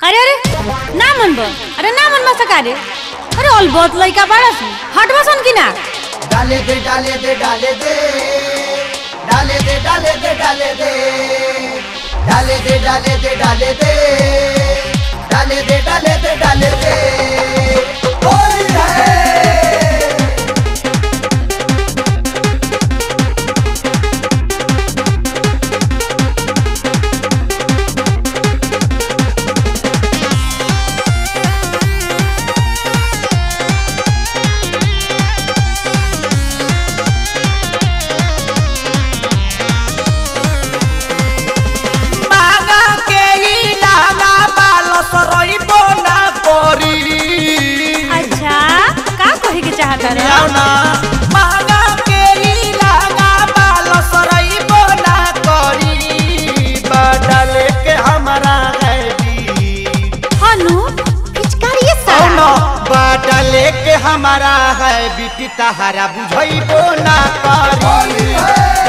अरे अरे ना मनबो अरे ना मनबा सकारे अरे ऑल बहुत लइका बाड़स हटवा सन की ना डाले दे डाले दे डाले दे डाले दे डाले दे डाले दे डाले दे डाले दे डाले दे डाले दे डाले दे डाले दे होली है। अच्छा का कहे के चाहत रे ना मांगा के ही लागा बालो सरई बोना करी बदले के हमारा है दी हनु पिचकारी ये सारा बदले के हमारा है बिटी तहारा बुझई बोना करी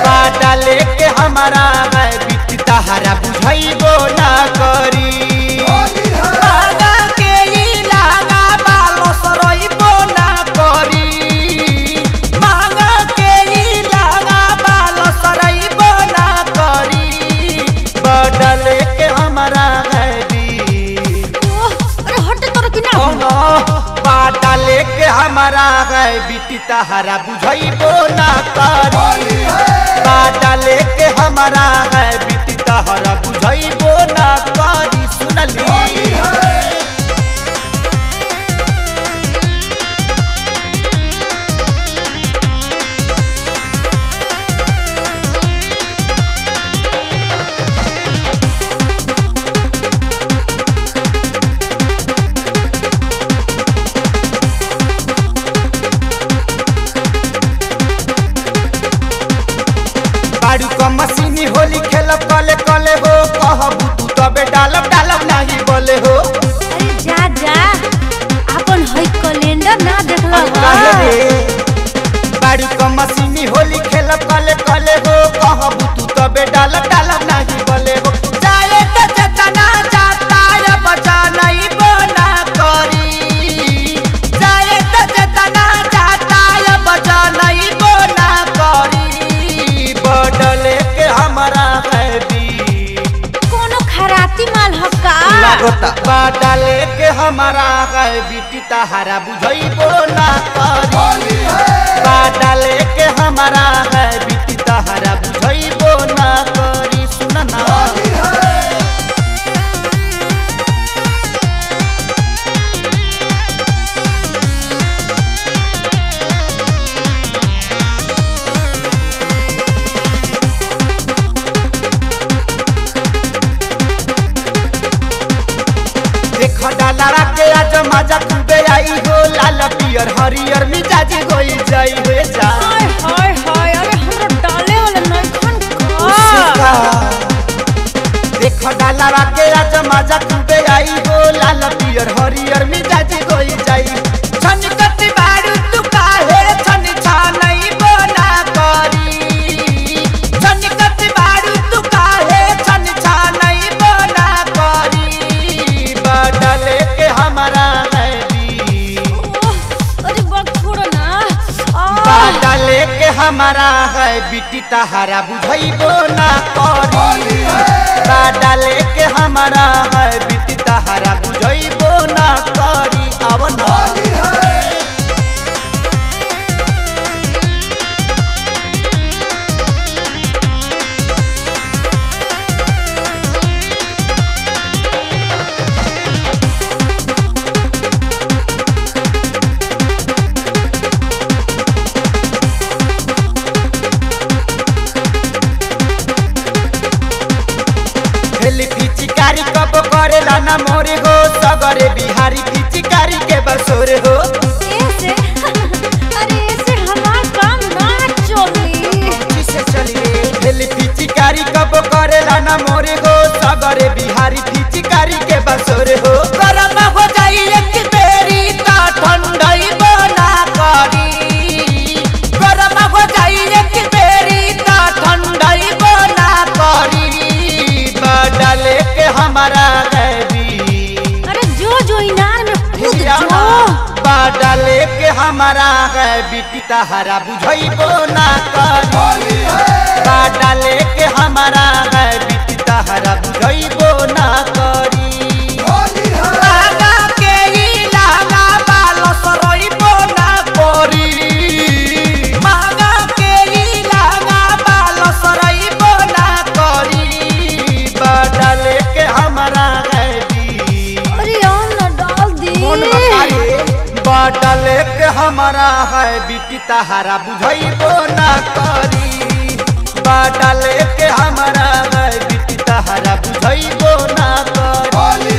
बदले के हमारा है बिटी तहारा बुझई बोना करी हमारा है बिटी तहारा बुझई बोना करी बाटा लेके हमारा है बिटी तहारा बुझई बोना करी सुनली बाड़ू का मशीनी होली खेलब कले कले हो कहबू तू तबे डालब डालब नहीं बोले हो। अरे जा जा अपन हई कैलेंडर ना देखला बाड़ू का मशीनी होली खेलब कले कले हो कहबू तू तबे डालब डालब नहीं बोले हो जाए त जतना जाता या बचा नहीं बोना करी जाए त जतना जाता या बचा नहीं बोना करी बदले के हमारा है दी कोनो खराती माल हक्का लागता बदले के हमारा है बिटी तहारा बुझई बोना करी बदले के हमारा है बिटी तहारा बुझई बोना करी सुनना देखो डाला के आज मजा खूबे आई हो लाल पियर हरियर मिजाज होई जाई हो जा हाय हाय हाय अरे हमरा डाले वाला नखन का देखो डाला के आज मजा खूबे आई हो लाल पियर हरियर मिजाज होई जाई छन कति बारू तू काहे छन छानई बोना करी छन कति बारू तू काहे छन छानई बोना करी बदले के हमारा है दी अरे बक छोड़ो ना बदले के हमारा है बिटी तहारा बुझई बोना करी बदले के हमारा है बिटी तहारा बुझई बोना करी आवना पिचकारी कब करेला ना मोरे हो सगरे बिहारी पिचकारी के बसोरे हो ऐसे अरे ऐसे हमार काम ना चली किसे चलिए हेली पिचकारी कब करेला ना मोरे हो सगरे बिहारी पिचकारी के बसोरे हो गरम हो जाई एक बेरी ता ठंडई बना करी गरम हो जाई एक बेरी ता ठंडई बना करी बदले के हमारा है दी डाले के हमारा है बिटी तहरा बुझैबो ना करी डाले के हमारा है बिटी तहरा बुझैबो ना करी लागा के ही लागा बाल सरैबो ना करी मागा के ही लागा बाल सरैबो ना करी डाले के हमारा है अरे हम ना डाल दी डाले के हमारा है बिटी तहरा बुझैबो ना करी डाले के हमारा है बिटी तहरा बुझैबो ना करी